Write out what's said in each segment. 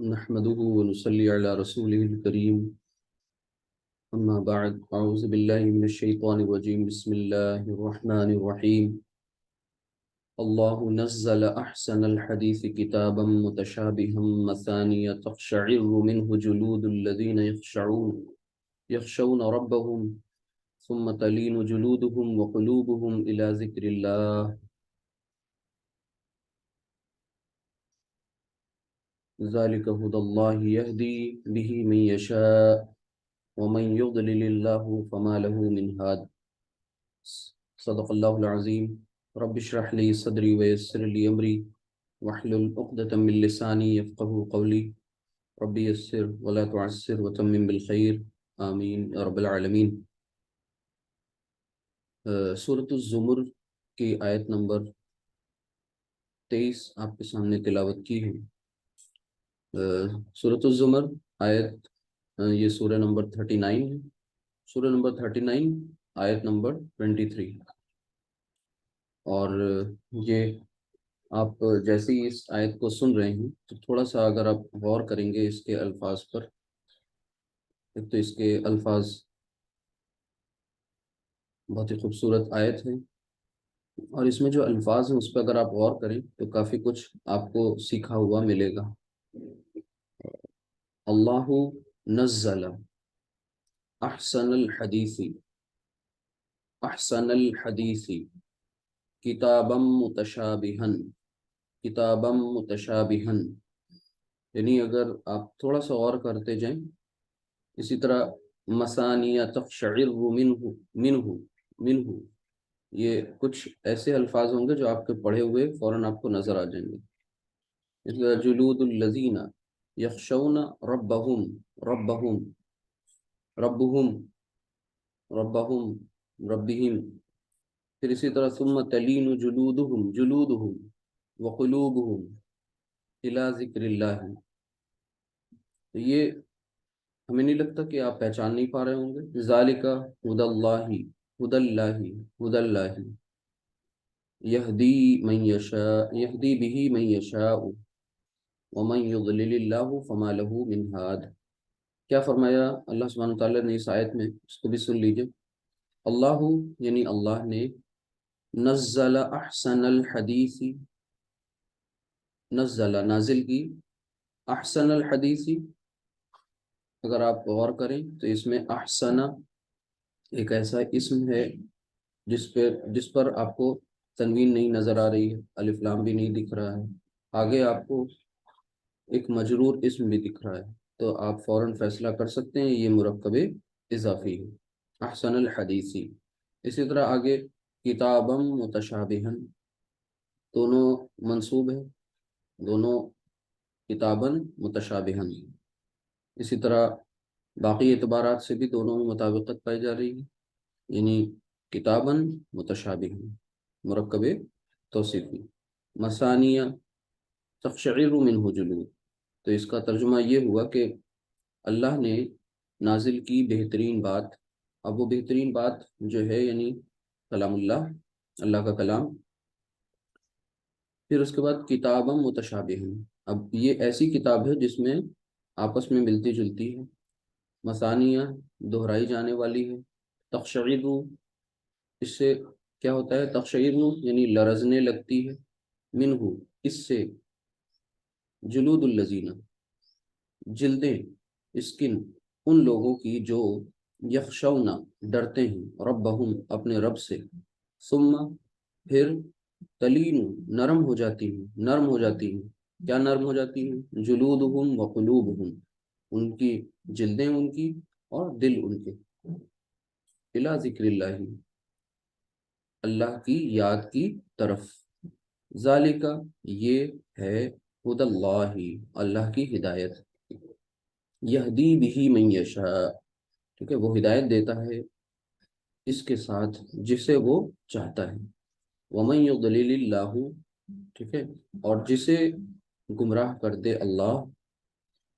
نحمده ونصلي على رسوله الكريم أما بعد أعوذ بالله من الشيطان الرجيم بسم الله الرحمن الرحيم الله نزل أحسن الحديث كتابا متشابها مثانية تقشعر منه جلود الذين يخشون ربهم ثم تلين جلودهم وقلوبهم إلى ذكر الله ذلك هدى الله يهدي به من يشاء ومن يضلل الله فما له من هاد صدق الله العظيم رب اشرح لي صدري ويسر لي أمري واحلل عقدة من لساني يفقهوا قولي رب يسر ولا تعسر وتمم بالخير آمین یا رب العالمین۔ سورۃ الزمر کی آیت نمبر 23 آپ کے سامنے تلاوت کی ہے۔ سورۃ الزمر آیت یہ سورہ نمبر 39 ہے، سورہ نمبر 39 آیت نمبر 23۔ اور یہ آپ جیسے ہی اس آیت کو سن رہے ہیں تو تھوڑا سا اگر آپ غور کریں گے اس کے الفاظ پر، ایک تو اس کے الفاظ بہت ہی خوبصورت آیت ہے، اور اس میں جو الفاظ ہیں اس پہ اگر آپ غور کریں تو کافی کچھ آپ کو سیکھا ہوا ملے گا۔ اللہ نزل احسن الحدیث کتابا متشابہا، یعنی اگر آپ تھوڑا سا غور کرتے جائیں، اسی طرح مثانیہ تقشعر منہ یہ کچھ ایسے الفاظ ہوں گے جو آپ کے پڑھے ہوئے فوراً آپ کو نظر آ جائیں گے۔ اس طرح جلود الذین یخشون ربہم پھر اسی طرح ثم تلین جلودہم وقلوبہم الی ذکر اللہ۔ تو یہ ہمیں نہیں لگتا کہ آپ پہچان نہیں پا رہے ہوں گے۔ ذالک ہدی اللہ یہدی بہ من یشاء ومن یضلل اللہ فما لہ من ہاد۔ کیا فرمایا اللہ سبحانہ وتعالیٰ نے اس آیت میں، اس کو بھی سن لیجئے۔ اللہ یعنی اللہ نے نزل احسن الحدیث، نازل کی، احسن الحدیث اگر آپ غور کریں تو اس میں احسن ایک ایسا اسم ہے جس پر آپ کو تنوین نہیں نظر آ رہی ہے، الف لام بھی نہیں دکھ رہا ہے، آگے آپ کو ایک مجرور اسم بھی دکھ رہا ہے، تو آپ فوراً فیصلہ کر سکتے ہیں یہ مرکب اضافی ہے، احسن الحدیثی۔ اسی طرح آگے کتابا متشابہا، دونوں منصوب ہے، دونوں کتابا متشابہا۔ اسی طرح باقی اعتبارات سے بھی دونوں میں مطابقت پائی جا رہی ہے، یعنی کتابا متشابہا مرکب توصیفی۔ مثانیہ تقشعر منہ جلود، تو اس کا ترجمہ یہ ہوا کہ اللہ نے نازل کی بہترین بات۔ اب وہ بہترین بات جو ہے یعنی کلام اللہ کا کلام۔ پھر اس کے بعد کتابا متشابہا، اب یہ ایسی کتاب ہے جس میں آپس میں ملتی جلتی ہے۔ مثانیہ دہرائی جانے والی ہے۔ تقشعر اس سے کیا ہوتا ہے، تقشعر یعنی لرزنے لگتی ہے، منہ اس سے، جلود الذین جلدیں، اسکن ان لوگوں کی جو یخشون ڈرتے ہیں، ربہم اپنے رب سے، ثم پھر تلین نرم ہو جاتی ہیں، کیا نرم ہو جاتی ہیں، جلودہم وقلوبہم ان کی جلدیں، ان کی اور دل ان کے، الی ذکر اللہ اللہ کی یاد کی طرف۔ ذالک یہ ہے ہدی اللہ اللہ کی ہدایت، یہدی بہ من یشاء ٹھیک ہے، وہ ہدایت دیتا ہے اس کے ساتھ جسے وہ چاہتا ہے، ومن یضلل اللہ ٹھیک ہے، اور جسے گمراہ کر دے اللہ،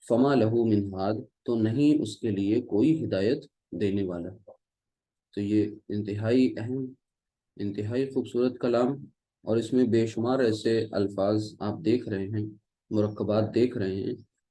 فما لہ من ہاد تو نہیں اس کے لیے کوئی ہدایت دینے والا۔ تو یہ انتہائی اہم، انتہائی خوبصورت کلام، اور اس میں بے شمار ایسے الفاظ آپ دیکھ رہے ہیں، مرکبات دیکھ رہے ہیں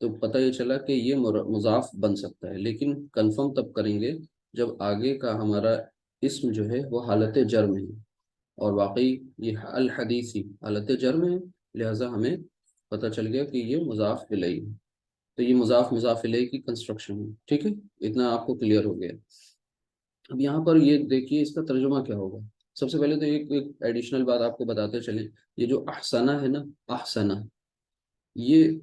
تو پتہ یہ چلا کہ یہ مضاف بن سکتا ہے، لیکن کنفرم تب کریں گے جب آگے کا ہمارا اسم جو ہے وہ حالت جر میں ہے، اور واقعی یہ الحدیثی حالت جر میں ہے، لہٰذا ہمیں پتہ چل گیا کہ یہ مضاف الیہ ہے۔ تو یہ مضاف الیہ کی کنسٹرکشن ہے، ٹھیک ہے، اتنا آپ کو کلیئر ہو گیا۔ اب یہاں پر یہ دیکھیے اس کا ترجمہ کیا ہوگا۔ سب سے پہلے تو ایک ایڈیشنل بات آپ کو بتاتے چلیں، یہ جو احسنہ ہے نا، احسنہ، یہ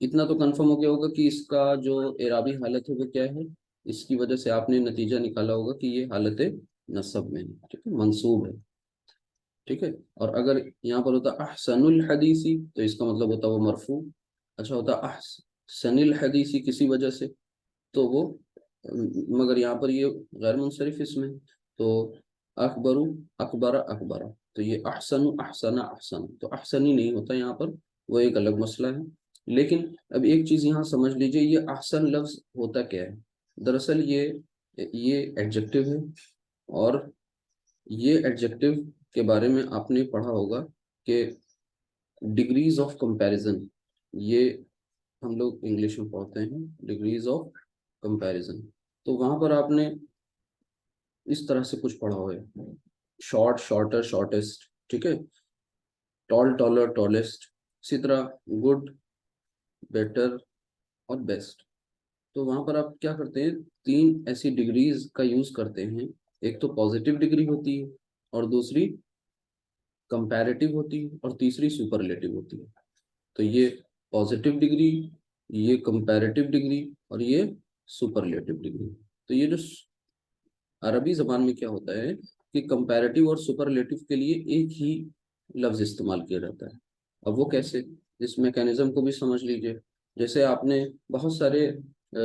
اتنا تو کنفرم ہو گیا ہوگا کہ اس کا جو اعرابی حالت ہے وہ کیا ہے، اس کی وجہ سے آپ نے نتیجہ نکالا ہوگا کہ یہ حالت نصب میں ہے، ٹھیک ہے، منصوب ہے، ٹھیک ہے۔ اور اگر یہاں پر ہوتا احسن الحدیثی تو اس کا مطلب ہوتا وہ مرفوع۔ اچھا، ہوتا احسن الحدیثی کسی وجہ سے تو وہ، مگر یہاں پر یہ غیر منصرف اسم ہے، تو اکبرو اکبر اکبر، تو یہ احسن احسن احسن، تو احسن ہی نہیں ہوتا یہاں پر، وہ ایک الگ مسئلہ ہے۔ لیکن اب ایک چیز یہاں سمجھ لیجئے، یہ احسن لفظ ہوتا کیا ہے؟ دراصل یہ ایڈجیکٹو ہے، اور یہ ایڈجیکٹو کے بارے میں آپ نے پڑھا ہوگا کہ ڈگریز آف کمپیریزن، یہ ہم لوگ انگلش میں پڑھتے ہیں ڈگریز آف کمپیریزن، تو وہاں پر آپ نے اس طرح سے کچھ پڑھا ہوا ہے، شارٹ شارٹر شارٹیسٹ، ٹھیک ہے، ٹال ٹالر ٹالسٹ، اسی طرح گڈ بیٹر اور بیسٹ۔ تو وہاں پر آپ کیا کرتے ہیں، تین ایسی ڈگریز کا یوز کرتے ہیں، ایک تو پازیٹیو ڈگری ہوتی ہے، اور دوسری کمپیریٹیو ہوتی ہے، اور تیسری سپرلیٹیو ہوتی ہے۔ تو یہ پازیٹیو ڈگری، یہ کمپیریٹیو ڈگری، اور یہ سپرلیٹیو ڈگری۔ تو یہ جو عربی زبان میں کیا ہوتا ہے کہ کمپیریٹیو اور سپرلیٹیو کے لیے ایک ہی لفظ استعمال کیا جاتا ہے۔ اب وہ کیسے، اس میکانزم کو بھی سمجھ لیجئے۔ جیسے آپ نے بہت سارے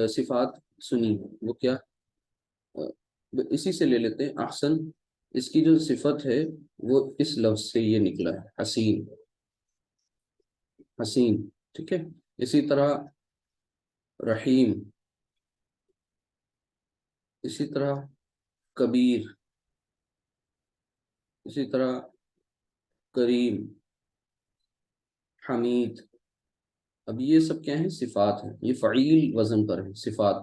صفات سنی، وہ کیا، اسی سے لے لیتے ہیں احسن، اس کی جو صفت ہے وہ اس لفظ سے یہ نکلا ہے، حسین، حسین، ٹھیک ہے۔ اسی طرح رحیم، اسی طرح کبیر، اسی طرح کریم، حمید۔ اب یہ سب کیا ہیں، صفات ہیں، یہ فعیل وزن پر ہیں صفات۔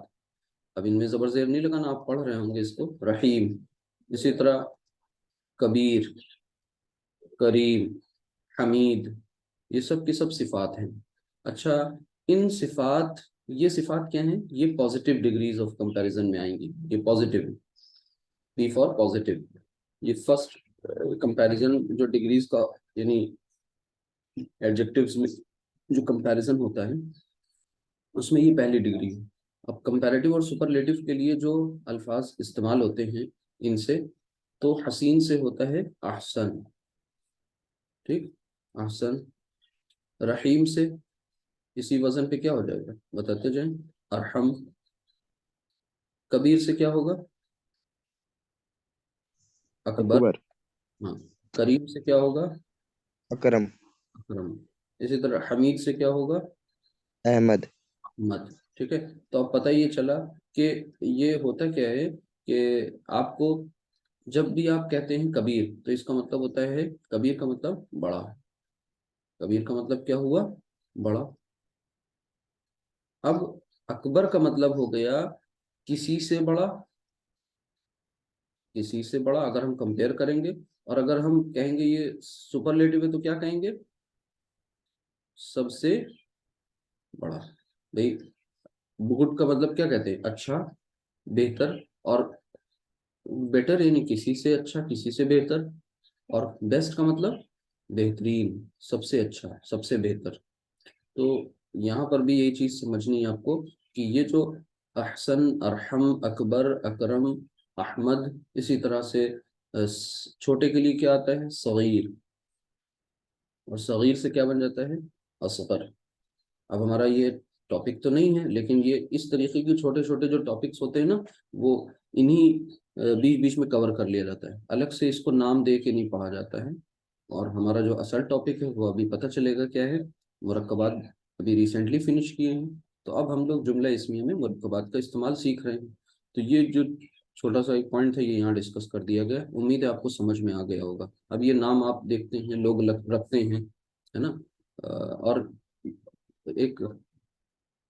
اب ان میں زبر زیر نہیں لگانا، آپ پڑھ رہے ہوں گے اس کو، رحیم، اسی طرح کبیر، کریم، حمید، یہ سب کی سب صفات ہیں۔ اچھا، ان صفات، یہ صفات کیا ہیں، یہ پازیٹیو ڈگریز آف کمپیریزن میں آئیں گی، یہ پازیٹیو، پی فار پازیٹیو، یہ فرسٹ کمپیریزن جو ڈگریز کا، یعنی ایڈجیکٹیوز میں جو کمپیریزن ہوتا ہے اس میں یہ پہلی ڈگری ہے۔ اب کمپیریٹیو اور سپرلیٹیو کے لیے جو الفاظ استعمال ہوتے ہیں ان سے، تو حسین سے ہوتا ہے احسن، ٹھیک، احسن۔ رحیم سے اسی وزن پہ کیا ہو جائے گا، بتاتے جائیں، ارحم۔ کبیر سے کیا ہوگا، اکبر، اکبر۔ ہاں۔ کریم سے کیا ہوگا، اکرم۔ اکرم۔ اسی طرح حمید سے کیا ہوگا، احمد۔ احمد، ٹھیک ہے۔ تو اب پتہ یہ چلا کہ یہ ہوتا کیا ہے کہ آپ کو جب بھی آپ کہتے ہیں کبیر، تو اس کا مطلب ہوتا ہے، کبیر کا مطلب بڑا، کبیر کا مطلب کیا ہوا، بڑا۔ اب اکبر کا مطلب ہو گیا کسی سے بڑا، کسی سے بڑا اگر ہم کمپیئر کریں گے، اور اگر ہم کہیں گے یہ سپرلیٹیو ہے تو کیا کہیں گے، سب سے بڑا۔ بھائی گڈ کا مطلب کیا کہتے ہیں، اچھا، بہتر، اور بیٹر یعنی کسی سے اچھا، کسی سے بہتر، اور بیسٹ کا مطلب بہترین، سب سے اچھا، سب سے بہتر۔ تو یہاں پر بھی یہی چیز سمجھنی ہے آپ کو کہ یہ جو احسن، ارحم، اکبر، اکرم، احمد، اسی طرح سے چھوٹے کے لیے کیا آتا ہے، صغیر، اور صغیر سے کیا بن جاتا ہے، اصغر۔ اب ہمارا یہ ٹاپک تو نہیں ہے، لیکن یہ اس طریقے کے چھوٹے چھوٹے جو ٹاپکس ہوتے ہیں نا، وہ انہی بیچ بیچ میں کور کر لیا جاتا ہے، الگ سے اس کو نام دے کے نہیں پڑھا جاتا ہے۔ اور ہمارا جو اصل ٹاپک ہے وہ ابھی پتہ چلے گا کیا ہے، مرکبات ابھی ریسنٹلی فنش کیے ہیں، تو اب ہم لوگ جملہ اسمیہ میں مرکبات کا استعمال سیکھ رہے ہیں۔ تو یہ جو چھوٹا سا ایک پوائنٹ ہے یہ یہاں ڈسکس کر دیا گیا، امید ہے آپ کو سمجھ میں آ گیا ہوگا۔ اب یہ نام آپ دیکھتے ہیں لوگ رکھتے ہیں، ہے نا، اور ایک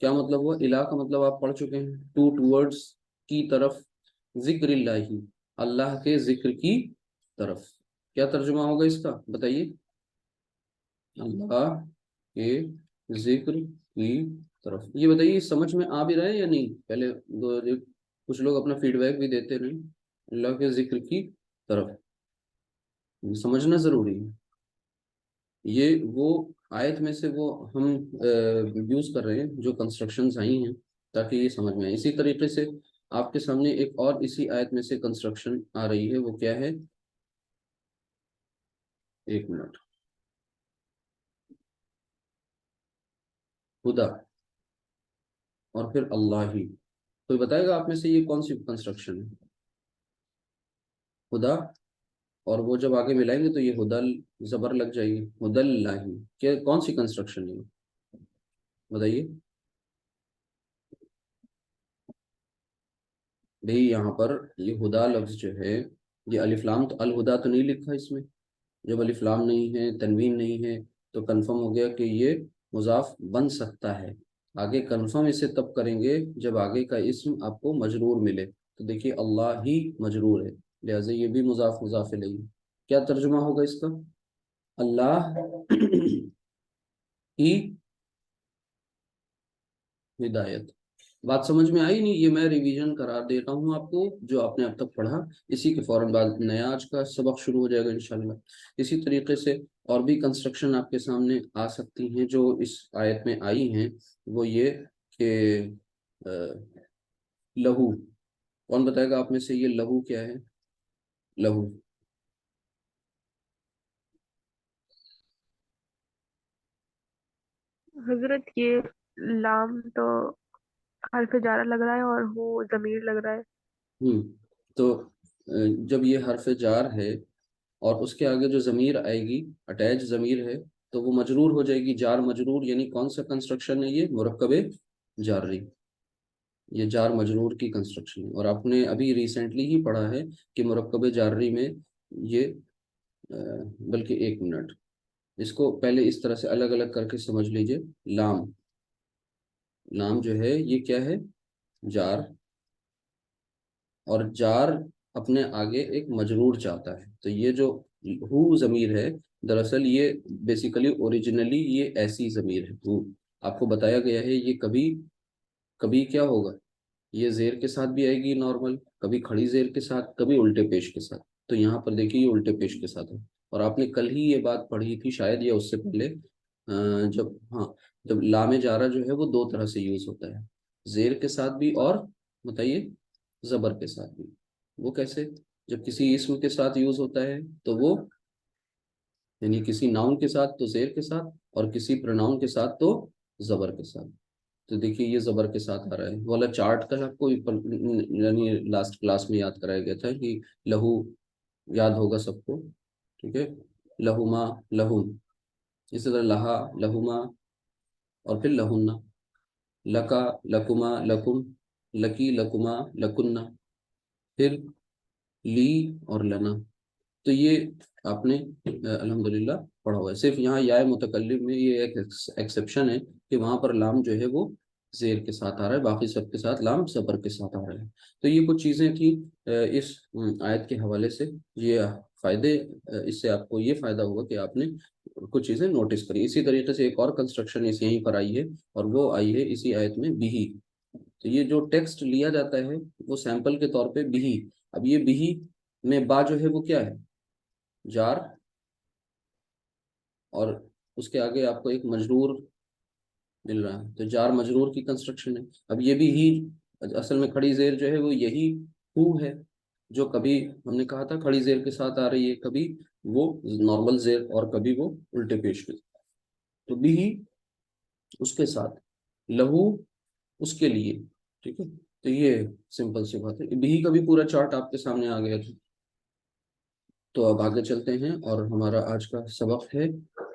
کیا مطلب ہوا؟ الہ کا مطلب آپ پڑھ چکے ہیں، ٹو ٹورڈز، کی طرف، ذکر اللہ، اللہ کے ذکر کی طرف. کیا ترجمہ ہوگا اس کا بتائیے؟ اللہ کے ذکر کی طرف. یہ بتائیے سمجھ میں آ بھی رہا ہے یا نہیں؟ پہلے کچھ لوگ اپنا فیڈ بیک بھی دیتے رہے. اللہ کے ذکر کی طرف سمجھنا ضروری ہے. یہ وہ آیت میں سے وہ ہم یوز کر رہے ہیں جو کنسٹرکشنز آئی ہیں تاکہ یہ سمجھ میں آئے. اسی طریقے سے آپ کے سامنے ایک اور اسی آیت میں سے کنسٹرکشن آ رہی ہے. وہ کیا ہے؟ ایک منٹ. خدا اور پھر اللہ ہی. کوئی بتائے گا آپ میں سے یہ کون سی کنسٹرکشن ہے؟ خدا اور وہ جب آگے ملائیں گے تو یہ ہدل زبر لگ جائے گی. ہدل اللہ، کیا کون سی کنسٹرکشن ہے بتائیے بھائی. یہاں پر یہ خدا لفظ جو ہے، یہ الف لام تو الہدا تو نہیں لکھا اس میں. جب الف لام نہیں ہے، تنوین نہیں ہے، تو کنفرم ہو گیا کہ یہ مضاف بن سکتا ہے. آگے کنفرم اسے تب کریں گے جب آگے کا اسم آپ کو مجرور ملے. تو دیکھیے اللہ ہی مجرور ہے، لہٰذا یہ بھی مضاف مضاف الیہ. کیا ترجمہ ہوگا اس کا؟ اللہ کی ہدایت. بات سمجھ میں آئی نہیں؟ یہ میں ریویژن قرار دیتا ہوں آپ کو جو آپ نے اب تک پڑھا. اسی کے فوراً بعد نیا آج کا سبق شروع ہو جائے گا انشاءاللہ. اسی طریقے سے اور بھی کنسٹرکشن آپ کے سامنے آ سکتی ہیں جو اس آیت میں آئی ہیں. وہ یہ کہ لہو. کون بتائے گا آپ میں سے یہ لہو کیا ہے؟ لہو حضرت یہ لام تو حرف جارہ لگ رہا ہے اور وہ ضمیر لگ رہا ہے. تو جب یہ حرف جار ہے اور اس کے آگے جو ضمیر آئے گی، اٹیچ ضمیر ہے، تو وہ مجرور ہو جائے گی. جار مجرور یعنی کون سا کنسٹرکشن ہے؟ یہ مرکب جاری. یہ جار مجرور کی کنسٹرکشن ہے. اور آپ نے ابھی ریسنٹلی ہی پڑھا ہے کہ مرکب جاری میں یہ بلکہ ایک منٹ، اس کو پہلے اس طرح سے الگ الگ کر کے سمجھ لیجئے. لام، لام جو ہے یہ کیا ہے؟ جار. اور جار اپنے آگے ایک مجرور چاہتا ہے. تو یہ جو ہو ضمیر ہے، دراصل یہ بیسیکلی اوریجنلی یہ ایسی ضمیر ہے. ہو آپ کو بتایا گیا ہے یہ کبھی کبھی کیا ہوگا، یہ زیر کے ساتھ بھی آئے گی نارمل، کبھی کھڑی زیر کے ساتھ، کبھی الٹے پیش کے ساتھ. تو یہاں پر دیکھیے یہ الٹے پیش کے ساتھ ہے. اور آپ نے کل ہی یہ بات پڑھی تھی شاید یا اس سے پہلے، جب ہاں جب لام جارہ جو ہے وہ دو طرح سے یوز ہوتا ہے، زیر کے ساتھ بھی اور بتائیے زبر کے ساتھ بھی. وہ کیسے؟ جب کسی اسم کے ساتھ یوز ہوتا ہے تو وہ یعنی کسی ناؤن کے ساتھ تو زیر کے ساتھ، اور کسی پروناؤن کے ساتھ تو زبر کے ساتھ. تو دیکھیے یہ زبر کے ساتھ آ رہا ہے. والا چارٹ کا آپ کو یعنی لاسٹ کلاس میں یاد کرایا گیا تھا کہ لہو یاد ہوگا سب کو، ٹھیک ہے. لہما لہم، اسی طرح لہا لہما، اور پھر لہن. لکا لکما لکم، لکی لکما لکنہ، پھر لی اور لنا. تو یہ آپ نے الحمدللہ پڑھا ہوا ہے. صرف یہاں یا متکلم میں یہ ایک ایکسیپشن ہے کہ وہاں پر لام جو ہے وہ زیر کے ساتھ آ رہا ہے، باقی سب کے ساتھ لام زبر کے ساتھ آ رہا ہے. تو یہ کچھ چیزیں تھیں اس آیت کے حوالے سے. یہ فائدے اس سے آپ کو یہ فائدہ ہوگا کہ آپ نے کچھ چیزیں نوٹس کری. اسی طریقے سے ایک اور کنسٹرکشن اس یہیں پر آئی ہے، اور وہ آئی ہے اسی آیت میں بھی. تو یہ جو ٹیکسٹ لیا جاتا ہے وہ سیمپل کے طور پہ بھی. اب یہ بھی میں با جو ہے وہ کیا ہے؟ جار، اور اس کے آگے آپ کو ایک مجرور مل رہا ہے. تو جار مجرور کی کنسٹرکشن ہے. اب یہ بھی ہی اصل میں کھڑی زیر جو ہے وہ یہی ہو ہے جو کبھی ہم نے کہا تھا کھڑی زیر کے ساتھ آ رہی ہے، کبھی وہ نارمل زیر اور کبھی وہ الٹے پیش کے. تو بھی اس کے ساتھ، لہو اس کے لیے، ٹھیک ہے. تو یہ سمپل سی بات ہے. بھی کا بھی پورا چارٹ آپ کے سامنے آ گیا تھا. تو اب آگے چلتے ہیں اور ہمارا آج کا سبق ہے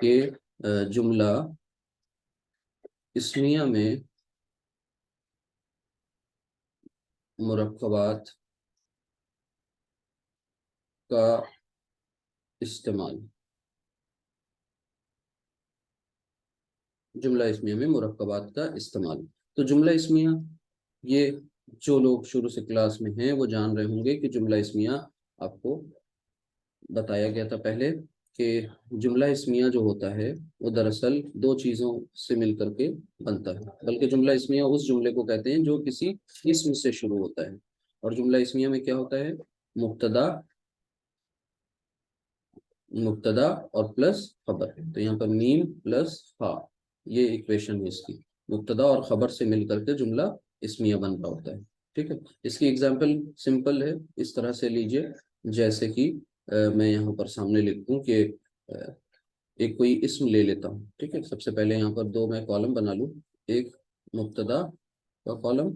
کہ جملہ اسمیہ میں مرکبات کا استعمال. جملہ اسمیہ میں مرکبات کا استعمال. تو جملہ اسمیہ، یہ جو لوگ شروع سے کلاس میں ہیں وہ جان رہے ہوں گے کہ جملہ اسمیہ آپ کو بتایا گیا تھا پہلے کہ جملہ اسمیہ جو ہوتا ہے وہ دراصل دو چیزوں سے مل کر کے بنتا ہے، بلکہ جملہ اسمیہ اس جملے کو کہتے ہیں جو کسی اسم سے شروع ہوتا ہے، اور جملہ اسمیہ میں کیا ہوتا ہے؟ مبتدا اور پلس خبر، تو یہاں پر میم پلس فا، یہ ایکویشن ہے اس کی، مبتدا اور خبر سے مل کر کے جملہ اسمیہ بن رہا ہوتا ہے، ٹھیک ہے۔ اس کی ایگزامپل سمپل ہے، اس طرح سے لیجئے جیسے کہ میں یہاں پر سامنے لکھ دوں کہ ایک کوئی اسم لے لیتا ہوں، ٹھیک ہے۔ سب سے پہلے یہاں پر دو میں کالم بنا لوں، ایک مبتدا کا کالم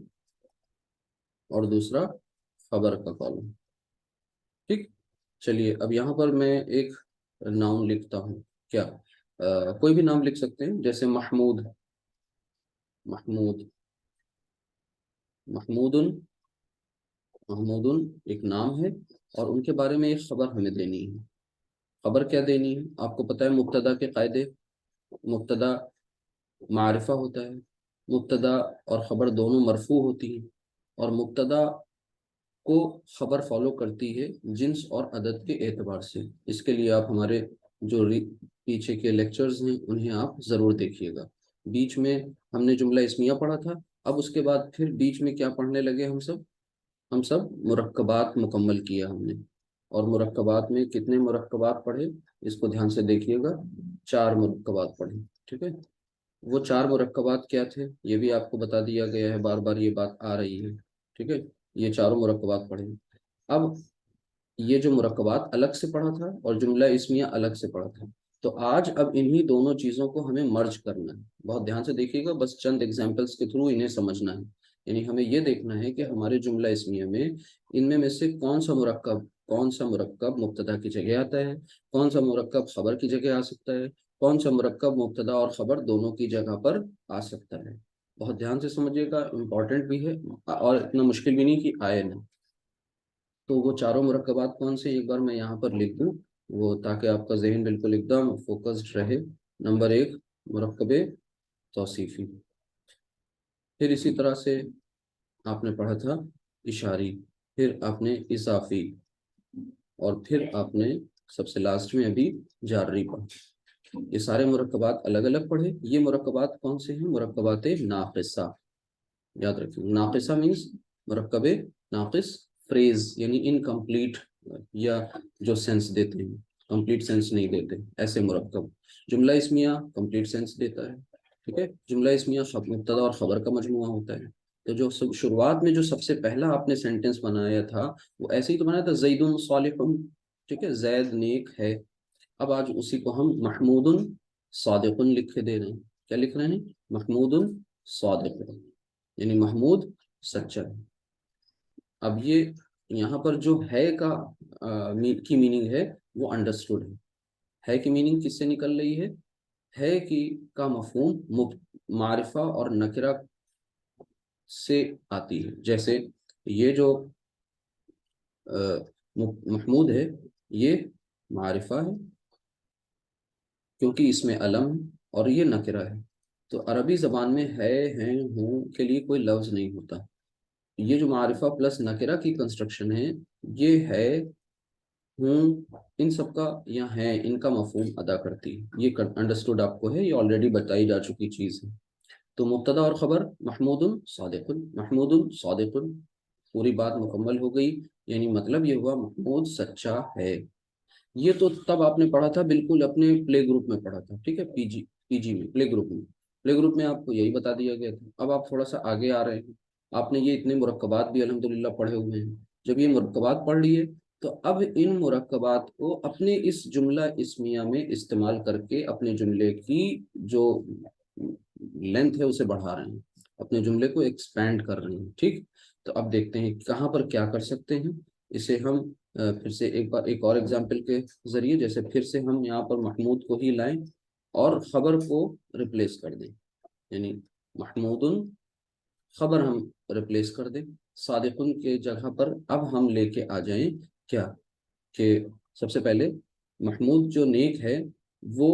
اور دوسرا خبر کا کالم، ٹھیک۔ چلیے اب یہاں پر میں ایک نام لکھتا ہوں، کیا کوئی بھی نام لکھ سکتے ہیں، جیسے محمود، محمود ایک نام ہے، اور ان کے بارے میں ایک خبر ہمیں دینی ہے۔ خبر کیا دینی ہے؟ آپ کو پتہ ہے مبتدا کے قاعدے، مبتدا معرفہ ہوتا ہے، مبتدا اور خبر دونوں مرفوع ہوتی ہیں، اور مبتدا کو خبر فالو کرتی ہے جنس اور عدد کے اعتبار سے۔ اس کے لیے آپ ہمارے جو پیچھے کے لیکچرز ہیں انہیں آپ ضرور دیکھیے گا۔ بیچ میں ہم نے جملہ اسمیہ پڑھا تھا، اب اس کے بعد پھر بیچ میں کیا پڑھنے لگے ہم سب مرکبات مکمل کیا ہم نے، اور مرکبات میں کتنے مرکبات پڑھے اس کو دھیان سے دیکھیے گا، 4 مرکبات پڑھے، ٹھیک ہے۔ وہ 4 مرکبات کیا تھے یہ بھی آپ کو بتا دیا گیا ہے، بار بار یہ بات آ رہی ہے، ٹھیک ہے۔ یہ چاروں مرکبات پڑھے، اب یہ جو مرکبات الگ سے پڑھا تھا اور جملہ اسمیہ الگ سے پڑھا تھا، تو آج اب انہی دونوں چیزوں کو ہمیں مرج کرنا ہے۔ بہت دھیان سے دیکھیے گا، بس چند ایگزامپلس کے تھرو انہیں سمجھنا ہے، یعنی ہمیں یہ دیکھنا ہے کہ ہمارے جملہ اسمیہ میں ان میں سے کون سا مرکب مبتدا کی جگہ آتا ہے، کون سا مرکب خبر کی جگہ آ سکتا ہے، کون سا مرکب مبتدا اور خبر دونوں کی جگہ پر آ سکتا ہے۔ بہت دھیان سے سمجھیے گا، امپورٹنٹ بھی ہے اور اتنا مشکل بھی نہیں کہ آئے نہ۔ تو وہ چاروں مرکبات کون سے ایک بار میں یہاں پر لکھ دوں، وہ تاکہ آپ کا ذہن بالکل ایک دم فوکسڈ رہے۔ نمبر 1 مرکب توصیفی، پھر اسی طرح سے آپ نے پڑھا تھا اشاری، پھر آپ نے اضافی، اور پھر آپ نے سب سے لاسٹ میں ابھی جاری پڑھا۔ یہ سارے مرکبات الگ الگ پڑھے۔ یہ مرکبات کون سے ہیں؟ مرکبات ناقصہ، یاد رکھیں، ناقصہ مینس مرکب ناقص، فریز یعنی انکمپلیٹ، یا جو سینس دیتے ہیں کمپلیٹ سینس نہیں دیتے، ایسے مرکب۔ جملہ اسمیہ کمپلیٹ سینس دیتا ہے، ٹھیک ہے۔ جملہ اسمیہ مبتدا اور خبر کا مجموعہ ہوتا ہے۔ تو جو شروعات میں جو سب سے پہلا آپ نے سینٹنس بنایا تھا وہ ایسے ہی تو بنایا تھا، زید صالح، ٹھیک ہے، زید نیک ہے۔ اب آج اسی کو ہم محمود صادق لکھ کے دے رہے ہیں۔ کیا لکھ رہے ہیں؟ محمود صادق، یعنی محمود سچا ہے۔ اب یہ یہاں پر جو ہے کی میننگ ہے وہ انڈرسٹوڈ ہے کی میننگ کس سے نکل رہی ہے کا مفہوم معرفہ اور نکرہ سے آتی ہے۔ جیسے یہ جو محمود ہے یہ معرفہ ہے کیونکہ اس میں علم ہے، اور یہ نکرہ ہے۔ تو عربی زبان میں ہے، ہیں، ہوں کے لیے کوئی لفظ نہیں ہوتا۔ یہ جو معرفہ پلس نکرہ کی کنسٹرکشن ہے، یہ ہے، ہوں، ان سب کا یا ہے ان کا مفہوم ادا کرتی ہے۔ یہ انڈرسٹوڈ آپ کو ہے، یہ آلریڈی بتائی جا چکی چیز ہے۔ تو مبتدا اور خبر محمود صادق، محمود صادق، پوری بات مکمل ہو گئی، یعنی مطلب یہ ہوا محمود سچا ہے۔ یہ تو تب آپ نے پڑھا تھا، بالکل اپنے پلے گروپ میں پڑھا تھا، ٹھیک ہے، پی جی میں، پلے گروپ میں آپ کو یہی بتا دیا گیا تھا۔ اب آپ تھوڑا سا آگے آ رہے ہیں، آپ نے یہ اتنے مرکبات بھی الحمدللہ پڑھے ہوئے ہیں۔ جب یہ مرکبات پڑھ لیے تو اب ان مرکبات کو اپنے اس جملہ اسمیہ میں استعمال کر کے اپنے جملے کی جو لینتھ ہے اسے بڑھا رہے ہیں، اپنے جملے کو ایکسپینڈ کر رہے ہیں، ٹھیک۔ تو اب دیکھتے ہیں کہاں پر کیا کر سکتے ہیں۔ اسے ہم پھر سے ایک اور ایگزامپل کے ذریعے، جیسے پھر سے ہم یہاں پر محمود کو ہی لائیں اور خبر کو ریپلیس کر دیں، یعنی محمود خبر ہم ریپلیس کر دیں، صادقن کے جگہ پر اب ہم لے کے آ جائیں کیا، کہ سب سے پہلے محمود جو نیک ہے وہ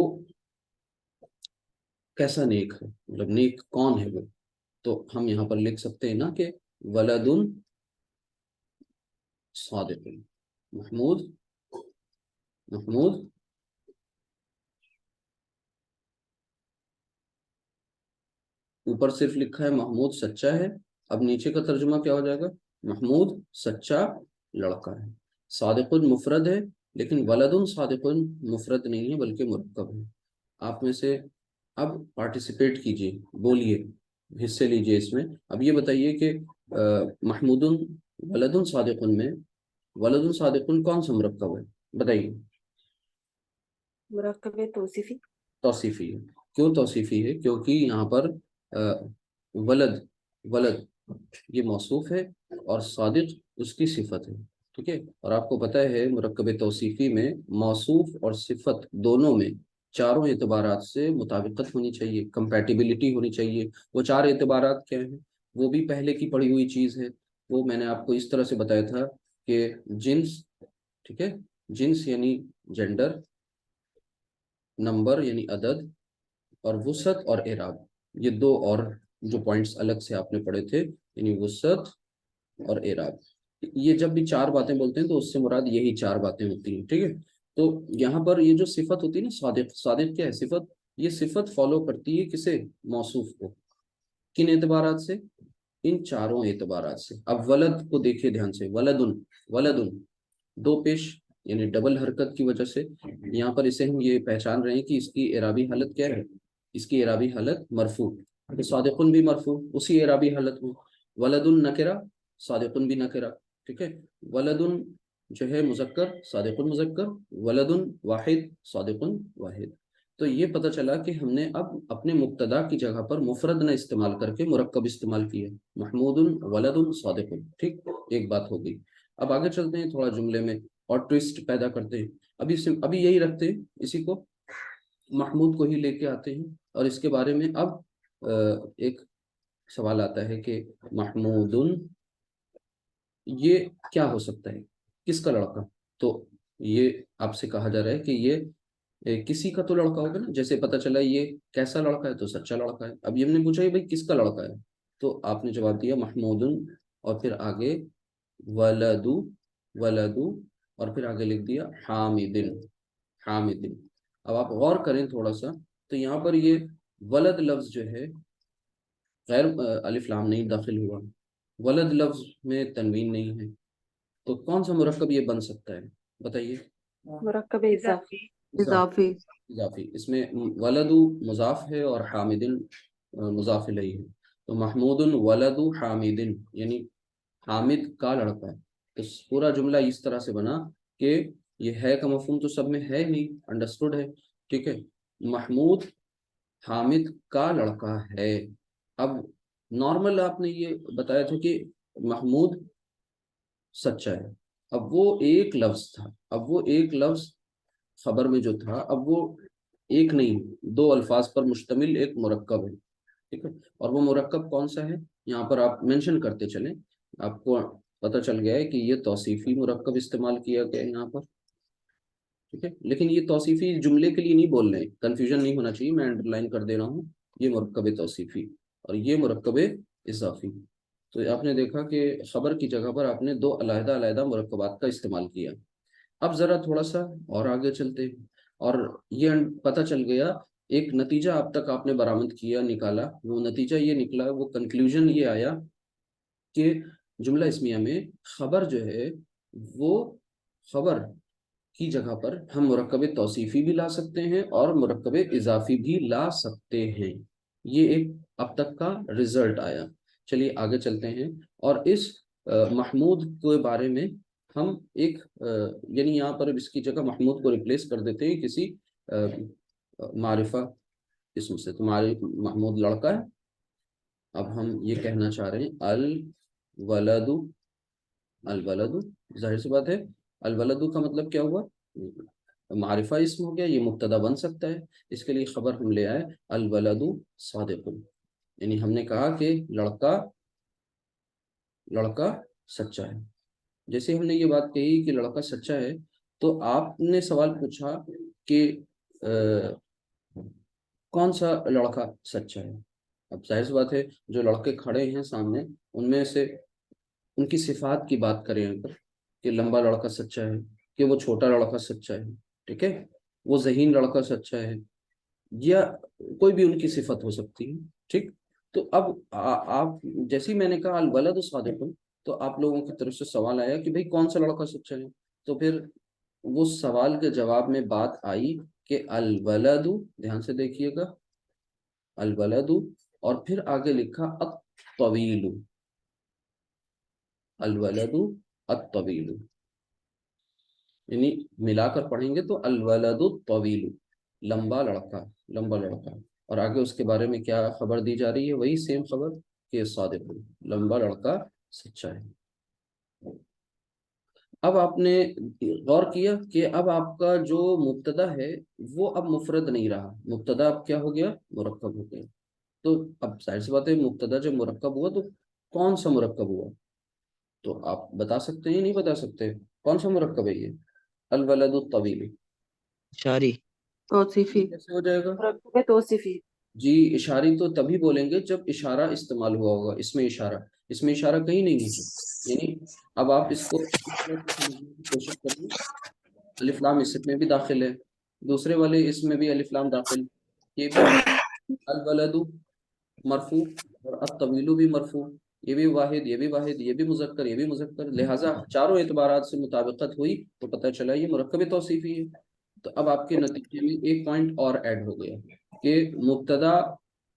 کیسا نیک ہے، مطلب نیک کون ہے وہ، تو ہم یہاں پر لکھ سکتے ہیں نا کہ ولدن صادق، محمود محمود اوپر صرف لکھا ہے محمود سچا ہے، اب نیچے کا ترجمہ کیا ہو جائے گا؟ محمود سچا لڑکا ہے۔ صادق مفرد ہے لیکن ولد صادق مفرد نہیں ہے بلکہ مرکب ہے۔ آپ میں سے اب پارٹیسپیٹ کیجئے، بولیے، حصے لیجئے اس میں۔ اب یہ بتائیے کہ محمود ولد صادق میں ولد صادق کون سا مرکب ہے؟ بتائیے۔ مرکب توصیفی۔ توصیفی ہے۔ کیوں توصیفی ہے؟ کیونکہ یہاں پر ولد ولد یہ موصوف ہے اور صادق اس کی صفت ہے، ٹھیک ہے؟ اور آپ کو پتہ ہے مرکب توصیفی میں موصوف اور صفت دونوں میں چاروں اعتبارات سے مطابقت ہونی چاہیے، کمپیٹیبلٹی ہونی چاہیے۔ وہ چار اعتبارات کیا ہیں؟ وہ بھی پہلے کی پڑھی ہوئی چیز ہے، وہ میں نے آپ کو اس طرح سے بتایا تھا کہ جنس، ٹھیک ہے، جنس یعنی جینڈر، نمبر یعنی عدد، اور وسعت اور اعراب، یہ دو اور جو پوائنٹس الگ سے آپ نے پڑھے تھے، یعنی وسعت اور اعراب۔ یہ جب بھی چار باتیں بولتے ہیں تو اس سے مراد یہی چار باتیں ہوتی ہیں، ٹھیک ہے؟ تو یہاں پر یہ جو صفت ہوتی ہے نا صادق، صادق کیا ہے؟ صفت، یہ صفت فالو کرتی ہے کسے؟ موصوف کو۔ کن اعتبارات سے؟ ان چاروں اعتبارات سے۔ اب ولد کو دیکھیے دھیان سے، ولدن، ولدن دو پیش یعنی ڈبل حرکت کی وجہ سے یہاں پر اسے ہم یہ پہچان رہے ہیں کہ اس کی اعرابی حالت کیا ہے؟ اس کی اعرابی حالت مرفوع، تو صادقن بھی مرفوع اسی اعرابی حالت میں، ولدن نکرہ، صادقن بھی نکرہ، ٹھیک ہے؟ ولدن جو ہے مذکر، صادقن مذکر، ولدن واحد، صادقن واحد۔ تو یہ پتہ چلا کہ ہم نے اب اپنے مبتدا کی جگہ پر مفرد نہ استعمال کر کے مرکب استعمال کیا، محمود ولد صادق، ٹھیک؟ ایک بات ہو گئی۔ اب آگے چلتے ہیں تھوڑا جملے میں اور ٹویسٹ پیدا کرتے ہیں۔ ابھی یہی رکھتے ہیں، اسی کو محمود کو ہی لے کے آتے ہیں، اور اس کے بارے میں اب ایک سوال آتا ہے کہ محمود یہ کیا ہو سکتا ہے؟ کس کا لڑکا؟ تو یہ آپ سے کہا جا رہا ہے کہ یہ کسی کا تو لڑکا ہوگا نا، جیسے پتہ چلا یہ کیسا لڑکا ہے تو سچا لڑکا ہے۔ اب یہ ہم نے پوچھا کہ بھائی کس کا لڑکا ہے، تو آپ نے جواب دیا محمود، اور پھر آگے ولدو، ولدو، اور پھر آگے لکھ دیا حامدن، حامدن۔ اب آپ غور کریں تھوڑا سا تو یہاں پر یہ ولد لفظ جو ہے غیر الف لام نہیں داخل ہوا، ولد لفظ میں تنوین نہیں ہے، تو کون سا مرکب یہ بن سکتا ہے؟ بتائیے۔ مرکب اضافی۔ اضافی۔ اضافی، اس میں ولد مضاف ہے اور حامدن مضاف الیہ ہے، تو محمود ولد حامدن یعنی حامد کا لڑکا ہے۔ تو پورا جملہ اس طرح سے بنا کہ یہ ہے کا مفہوم تو سب میں ہے نہیں، انڈرسٹوڈ ہے، ٹھیک ہے؟ محمود حامد کا لڑکا ہے۔ اب نارمل آپ نے یہ بتایا تھا کہ محمود سچا ہے، اب وہ ایک لفظ تھا، اب وہ ایک لفظ خبر میں جو تھا اب وہ ایک نہیں، دو الفاظ پر مشتمل ایک مرکب ہے، ٹھیک ہے؟ اور وہ مرکب کون سا ہے یہاں پر آپ مینشن کرتے چلیں، آپ کو پتہ چل گیا ہے کہ یہ توصیفی مرکب استعمال کیا گیا ہے یہاں پر، ٹھیک ہے؟ لیکن یہ توصیفی جملے کے لیے نہیں بول رہے ہیں، کنفیوژن نہیں ہونا چاہیے، میں انڈر لائن کر دے رہا ہوں، یہ مرکب توصیفی اور یہ مرکب اضافی۔ تو آپ نے دیکھا کہ خبر کی جگہ پر آپ نے دو علیحدہ علیحدہ مرکبات کا استعمال کیا۔ اب ذرا تھوڑا سا اور آگے چلتے ہیں، اور یہ پتہ چل گیا، ایک نتیجہ اب تک آپ نے برآمد کیا، نکالا، وہ نتیجہ یہ نکلا، وہ کنکلوژن یہ آیا کہ جملہ اسمیہ میں خبر جو ہے وہ خبر کی جگہ پر ہم مرکب توصیفی بھی لا سکتے ہیں اور مرکب اضافی بھی لا سکتے ہیں۔ یہ ایک اب تک کا رزلٹ آیا۔ چلیے آگے چلتے ہیں، اور اس محمود کے بارے میں ہم ایک یعنی یہاں پر اس کی جگہ محمود کو ریپلیس کر دیتے ہیں کسی معرفہ اسم سے، تمہارے محمود لڑکا ہے۔ اب ہم یہ کہنا چاہ رہے ہیں الولد، الولد ظاہر سی بات ہے الولد کا مطلب کیا ہوا؟ معرفہ اسم ہو گیا، یہ مبتدا بن سکتا ہے، اس کے لیے خبر ہم لے آئے الولد صادق، یعنی ہم نے کہا کہ لڑکا سچا ہے۔ جیسے ہم نے یہ بات کہی کہ لڑکا سچا ہے تو آپ نے سوال پوچھا کہ کون سا لڑکا سچا ہے؟ اب ظاہر سی بات ہے جو لڑکے کھڑے ہیں سامنے ان میں سے ان کی صفات کی بات کریں اگر کہ لمبا لڑکا سچا ہے کہ وہ چھوٹا لڑکا سچا ہے، ٹھیک ہے، وہ ذہین لڑکا سچا ہے، یا کوئی بھی ان کی صفت ہو سکتی ہے، ٹھیک۔ تو اب آپ جیسے میں نے کہا الولد صادق، تو آپ لوگوں کی طرف سے سوال آیا کہ بھئی کون سا لڑکا سچا ہے، تو پھر وہ سوال کے جواب میں بات آئی کہ الولد، دھیان سے دیکھیے گا، الولد، اور پھر آگے لکھا الطویل، الولد الطویل، یعنی ملا کر پڑھیں گے تو الولد الطویل، لمبا لڑکا، لمبا لڑکا، اور آگے اس کے بارے میں کیا خبر دی جا رہی ہے، وہی سیم خبر کہ صادق، لمبا لڑکا سچا ہے۔ اب آپ نے غور کیا کہ اب آپ کا جو مبتدا ہے وہ اب مفرد نہیں رہا، مبتدا اب کیا ہو گیا، مرکب ہو گیا۔ تو اب ظاہر سی بات ہے مبتدا جب مرکب ہوا تو کون سا مرکب ہوا، تو آپ بتا سکتے ہیں نہیں بتا سکتے، کون سا مرکب ہے یہ، الولد الطویل، اشاری، توصیفی، کیسے ہو جائے گا؟ مرکب توصیفی۔ جی اشاری تو تبھی بولیں گے جب اشارہ استعمال ہوا ہوگا، اس میں اشارہ، اس میں اشارہ کہیں نہیں ہے، یعنی اب آپ اس کو اس طرح سے سمجھنے کی کوشش کریں، الف لام اس میں بھی داخل ہے، دوسرے والے اس میں بھی الف لام داخل، یہ بھی الولد مرفوع اور الطویل بھی مرفوع، یہ بھی واحد، یہ بھی واحد، یہ بھی مذکر، یہ بھی مذکر، لہٰذا چاروں اعتبارات سے مطابقت ہوئی تو پتہ چلا یہ مرکب توصیفی ہے۔ تو اب آپ کے نتیجے میں ایک پوائنٹ اور ایڈ ہو گیا کہ مبتدا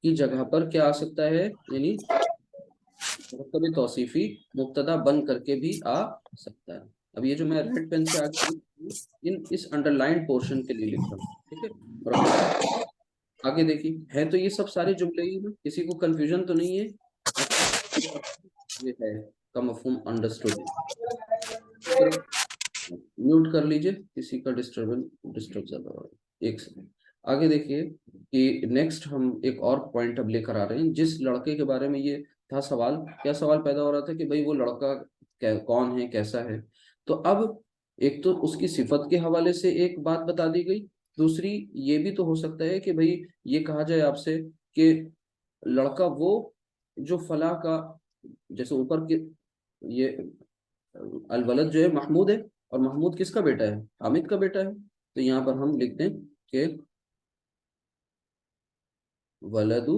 کی جگہ پر کیا آ سکتا ہے، یعنی مرکب توصیفی مبتدا بن کر کے بھی آ سکتا ہے۔ اب یہ جو میں ریڈ پین سے اس انڈر لائن پورشن کے لیے لکھ رہا ہوں، ٹھیک ہے، مرکب آگے دیکھیے ہے تو یہ سب سارے جملے ہی ہیں، کسی کو کنفیوژن تو نہیں ہے، یہ ہے کا مفہوم انڈرسٹوڈ، میوٹ کر لیجئے، کسی کا ڈسٹرب زیادہ ہو رہا ہے، ایک سیکنڈ۔ آگے دیکھیے کہ نیکسٹ ہم ایک اور پوائنٹ اب لے کر آ رہے ہیں، جس لڑکے کے بارے میں یہ تھا سوال، کیا سوال پیدا ہو رہا تھا کہ بھئی وہ لڑکا کون ہے، کیسا ہے، تو اب ایک تو اس کی صفت کے حوالے سے ایک بات بتا دی گئی، دوسری یہ بھی تو ہو سکتا ہے کہ بھئی یہ کہا جائے آپ سے کہ لڑکا وہ جو فلاں کا، جیسے اوپر کے یہ الولد جو ہے محمود ہے، اور محمود کس کا بیٹا ہے، حامد کا بیٹا ہے، تو یہاں پر ہم لکھ دیں کہ ولد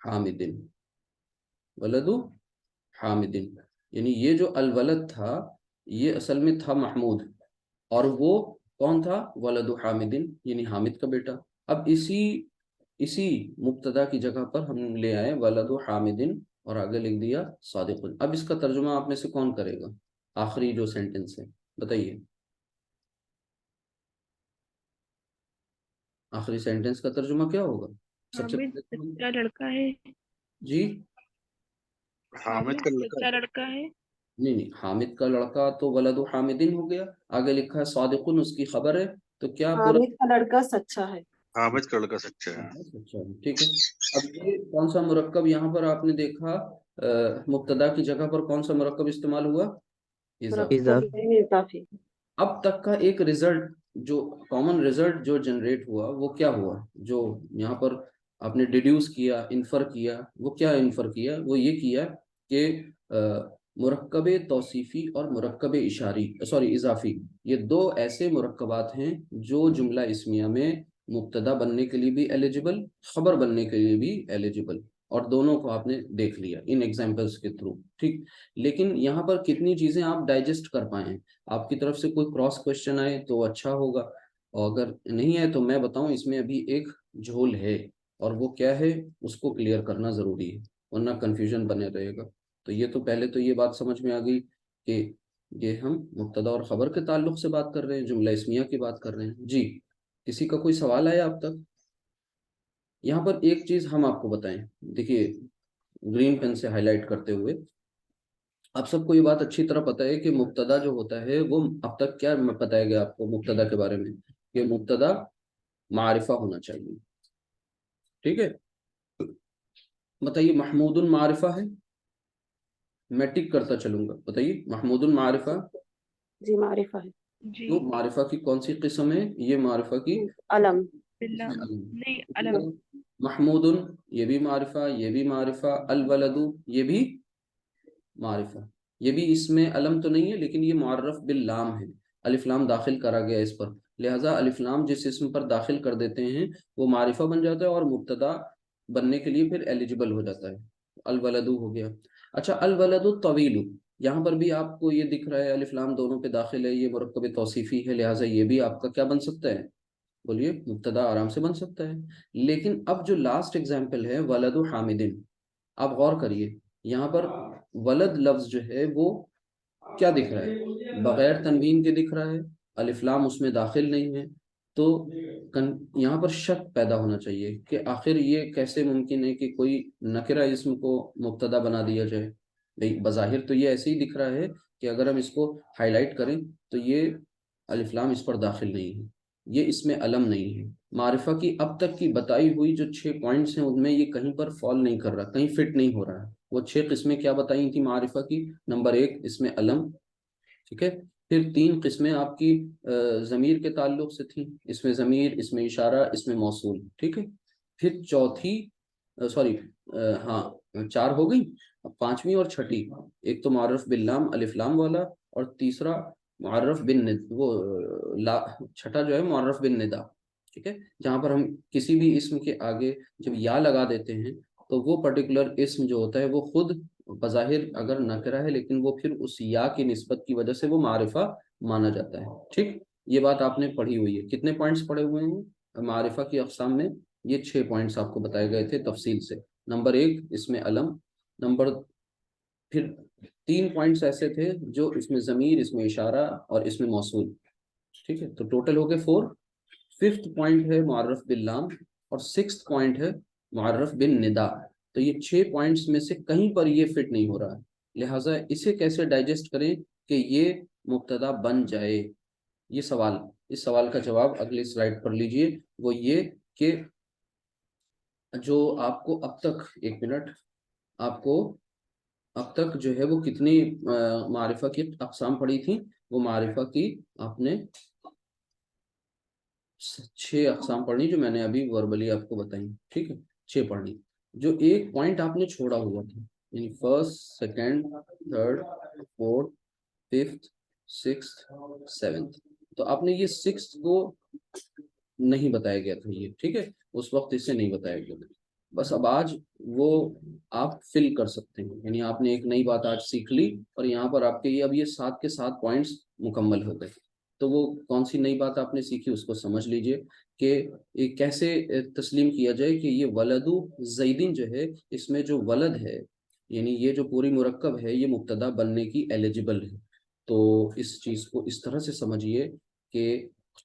حامد، ولد حامد، یعنی یہ جو الولد تھا یہ اصل میں تھا محمود، اور وہ کون تھا، ولد حامد، یعنی حامد کا بیٹا۔ اب اسی مبتدا کی جگہ پر ہم لے آئے ولد حامد اور آگے لکھ دیا صادق۔ اب اس کا ترجمہ آپ میں سے کون کرے گا، آخری جو سینٹنس ہے بتائیے، آخری سینٹنس کا ترجمہ کیا ہوگا؟ سب سے حامد پہلے تو سچا لڑکا ہے، جی حامد سچا لڑکا ہے، نہیں، حامد کا لڑکا تو ولد حامدین ہو گیا، آگے لکھا ہے صادقن، اس کی خبر ہے، تو کیا پورا حامد کا لڑکا سچا ہے، حامد کا لڑکا سچا ہے۔ اچھا ٹھیک ہے۔ اب یہ کون سا مرکب یہاں پر آپ نے دیکھا، مبتدا کی جگہ پر کون سا مرکب استعمال ہوا، اضافہ۔ مرکب اضافی۔ اب تک کا ایک رزلٹ جو کامن رزلٹ جو جنریٹ ہوا وہ کیا ہوا، جو یہاں پر آپ نے ڈیڈیوس کیا، انفر کیا، وہ کیا انفر کیا، وہ یہ کیا کہ مرکب توصیفی اور مرکب اضافی، یہ دو ایسے مرکبات ہیں جو جملہ اسمیہ میں مبتدا بننے کے لیے بھی ایلیجیبل، خبر بننے کے لیے بھی ایلیجیبل، اور دونوں کو آپ نے دیکھ لیا ان ایگزامپلس کے تھرو، ٹھیک۔ لیکن یہاں پر کتنی چیزیں آپ ڈائجسٹ کر پائیں، آپ کی طرف سے کوئی کراس کوشچن آئے تو اچھا ہوگا، اور اگر نہیں ہے تو میں بتاؤں اس میں ابھی ایک جھول ہے، اور وہ کیا ہے اس کو کلیئر کرنا ضروری ہے، ورنہ کنفیوژن بنے رہے گا۔ تو یہ تو پہلے تو یہ بات سمجھ میں آ گئی کہ یہ ہم مبتدا اور خبر کے تعلق سے بات کر رہے ہیں، جملہ اسمیہ کی بات کر رہے ہیں۔ جی کسی کا کوئی سوال آیا اب تک؟ یہاں پر ایک چیز ہم آپ کو بتائیں، دیکھیے گرین پین سے ہائی لائٹ کرتے ہوئے، آپ سب کو یہ بات اچھی طرح پتہ ہے کہ مبتدا جو ہوتا ہے وہ اب تک کیا بتایا گیا آپ کو مبتدا کے بارے میں، کہ مبتدا معرفہ ہونا چاہیے، ٹھیک ہے۔ بتائیے محمود معرفہ ہے، میں ٹک کرتا چلوں گا، بتائیے محمود معرفہ، جی معرفہ ہے، جی تو معرفہ کی کون سی قسم ہے، یہ معرفہ کی علم، باللہ علم، نہیں اسی علم، طرح محمود یہ بھی معرفہ، یہ بھی معرفہ، الولد یہ بھی معرفہ، یہ بھی اس میں علم تو نہیں ہے لیکن یہ معرف باللام ہے، الف لام داخل کرا گیا اس پر، لہٰذا الف لام جس اسم پر داخل کر دیتے ہیں وہ معرفہ بن جاتا ہے اور مبتدا بننے کے لیے پھر ایلیجبل ہو جاتا ہے، الولد ہو گیا۔ اچھا الولد الطویل، یہاں پر بھی آپ کو یہ دکھ رہا ہے الف لام دونوں پہ داخل ہے، یہ مرکب توصیفی ہے، لہٰذا یہ بھی آپ کا کیا بن سکتا ہے، بولیے مبتدا آرام سے بن سکتا ہے۔ لیکن اب جو لاسٹ ایگزامپل ہے ولد حامدن، آپ غور کریے یہاں پر ولد لفظ جو ہے وہ کیا دکھ رہا ہے، بغیر تنوین کے دکھ رہا ہے، الف لام اس میں داخل نہیں ہے، تو یہاں پر شک پیدا ہونا چاہیے کہ آخر یہ کیسے ممکن ہے کہ کوئی نکرہ اسم کو مبتدا بنا دیا جائے۔ بھئی بظاہر تو یہ ایسے ہی دکھ رہا ہے کہ اگر ہم اس کو ہائی لائٹ کریں تو یہ الف لام اس پر داخل نہیں ہے، یہ اس میں علم نہیں ہے، معرفہ کی اب تک کی بتائی ہوئی جو 6 پوائنٹس ہیں ان میں یہ کہیں پر فال نہیں کر رہا، کہیں فٹ نہیں ہو رہا ہے۔ وہ 6 قسمیں کیا بتائی تھی معرفہ کی، نمبر 1 اس میں علم، ٹھیک ہے، پھر 3 قسمیں آپ کی ضمیر کے تعلق سے تھیں، اس میں ضمیر، اس میں اشارہ، اس میں موصول، ٹھیک ہے، پھر چوتھی سوری ہاں 4 ہو گئی، اب 5ویں اور 6ٹھی، ایک تو معرف باللام الف لام والا، اور تیسرا معرف بن وہ 6ٹھا جو ہے معرف بن ندا، ٹھیک ہے، جہاں پر ہم کسی بھی اسم کے آگے جب یا لگا دیتے ہیں تو وہ پرٹیکولر اسم جو ہوتا ہے وہ خود بظاہر اگر نکرہ ہے لیکن وہ پھر اس یا کی نسبت کی وجہ سے وہ معرفہ مانا جاتا ہے، ٹھیک، یہ بات آپ نے پڑھی ہوئی ہے۔ کتنے پوائنٹس پڑھے ہوئے ہیں معرفہ کی اقسام میں، یہ 6 پوائنٹس آپ کو بتائے گئے تھے تفصیل سے۔ نمبر 1 اس میں علم، نمبر پھر 3 پوائنٹس ایسے تھے جو اس میں ضمیر، اس میں اشارہ اور اس میں موصول، ٹھیک ہے، تو ٹوٹل ہو گئے 4۔ 5th پوائنٹ ہے معرف باللام اور 6th پوائنٹ ہے معرف بن ندا، تو یہ 6 پوائنٹس میں سے کہیں پر یہ فٹ نہیں ہو رہا ہے، لہٰذا اسے کیسے ڈائجسٹ کریں کہ یہ مبتدا بن جائے، یہ سوال، اس سوال کا جواب اگلی سلائڈ پر لیجئے، وہ یہ کہ جو آپ کو اب تک، 1 منٹ، آپ کو اب تک جو ہے وہ کتنی معرفہ کی اقسام پڑھی تھی، وہ معرفہ کی آپ نے 6 اقسام پڑھنی جو میں نے ابھی وربلی آپ کو بتائی، ٹھیک ہے، 6 پڑھنی، جو ایک پوائنٹ آپ نے چھوڑا ہوا تھا، یعنی 1st 2nd 3rd 4th 5th 6th 7th، تو آپ نے یہ 6th کو نہیں بتایا گیا تھا، یہ ٹھیک ہے، اس وقت اسے نہیں بتایا گیا تھا، بس اب آج وہ آپ فل کر سکتے ہیں، یعنی آپ نے ایک نئی بات آج سیکھ لی اور یہاں پر آپ کے یہ اب یہ 7 کے 7 پوائنٹس مکمل ہو گئے، تو وہ کون سی نئی بات آپ نے سیکھی اس کو سمجھ لیجئے کہ یہ کیسے تسلیم کیا جائے کہ یہ ولد زیدین جو ہے اس میں جو ولد ہے یعنی یہ جو پوری مرکب ہے یہ مبتدا بننے کی ایلیجبل ہے۔ تو اس چیز کو اس طرح سے سمجھیے کہ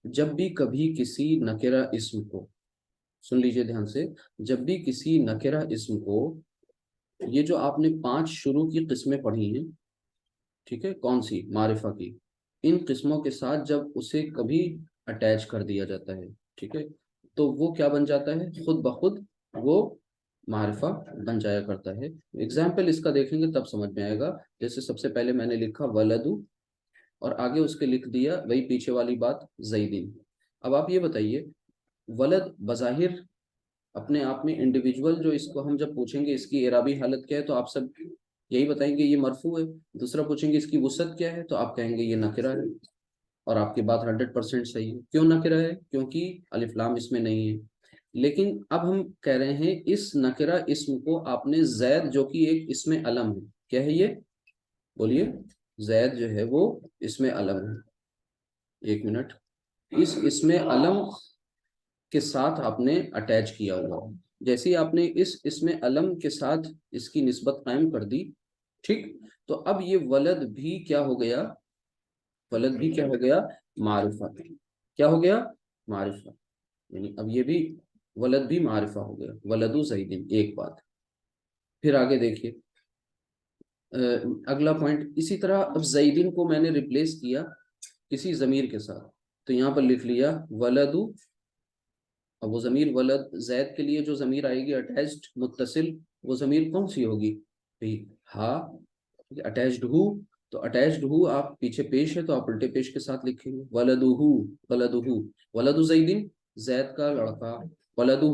جب بھی کبھی کسی نکرہ اسم کو، سن لیجئے دھیان سے، جب بھی کسی نکرہ اسم کو، یہ جو آپ نے 5 شروع کی قسمیں پڑھی ہیں، ٹھیک ہے، کون سی، معرفہ کی، ان قسموں کے ساتھ جب اسے کبھی اٹیچ کر دیا جاتا ہے، ٹھیک ہے، تو وہ کیا بن جاتا ہے، خود بخود وہ معرفہ بن جایا کرتا ہے۔ اگزامپل اس کا دیکھیں گے تب سمجھ میں آئے گا، جیسے سب سے پہلے میں نے لکھا ولدو اور آگے اس کے لکھ دیا وہی پیچھے والی بات زیدین۔ اب آپ یہ بتائیے ولد بظاہر اپنے آپ میں انڈیویجول، جو اس کو ہم جب پوچھیں گے اس کی اعرابی حالت کیا ہے تو آپ سب یہی بتائیں گے یہ مرفوع ہے، دوسرا پوچھیں گے اس کی وسعت کیا ہے تو آپ کہیں گے یہ نکرہ ہے، اور آپ کی بات 100% صحیح ہے۔ کیوں نکرہ ہے؟ کیونکہ الف لام اس میں نہیں ہے، لیکن اب ہم کہہ رہے ہیں اس نکرہ اسم کو آپ نے زید جو کہ ایک اسم علم ہے، کیا ہے یہ، بولیے، زید جو ہے وہ اسم علم ہے، 1 منٹ، اس اسم علم کے ساتھ آپ نے اٹیچ کیا ہوا، جیسے ہی آپ نے اس اسم علم کے ساتھ اس کی نسبت قائم کر دی، ٹھیک، تو اب یہ ولد بھی کیا ہو گیا، ولد بھی کیا ہو گیا، معرفہ، کیا ہو گیا، معرفہ، یعنی اب یہ بھی ولد بھی معرفہ ہو گیا، ولد زیدین، ایک بات۔ پھر آگے دیکھیے اگلا پوائنٹ، اسی طرح اب زیدین کو میں نے ریپلیس کیا کسی ضمیر کے ساتھ، تو یہاں پر لکھ لیا ولد، اب وہ ضمیر ولد زید کے لیے جو ضمیر آئے گی اٹیچڈ متصل، وہ ضمیر کون سی ہوگی، ہا، اٹیچڈ ہو، تو اٹیچڈ ہو آپ پیچھے پیش ہے تو آپ الٹے پیش کے ساتھ لکھیں گے، ولدہ، ولدہ، ولد زیدین، زید کا لڑکا، ولدہ،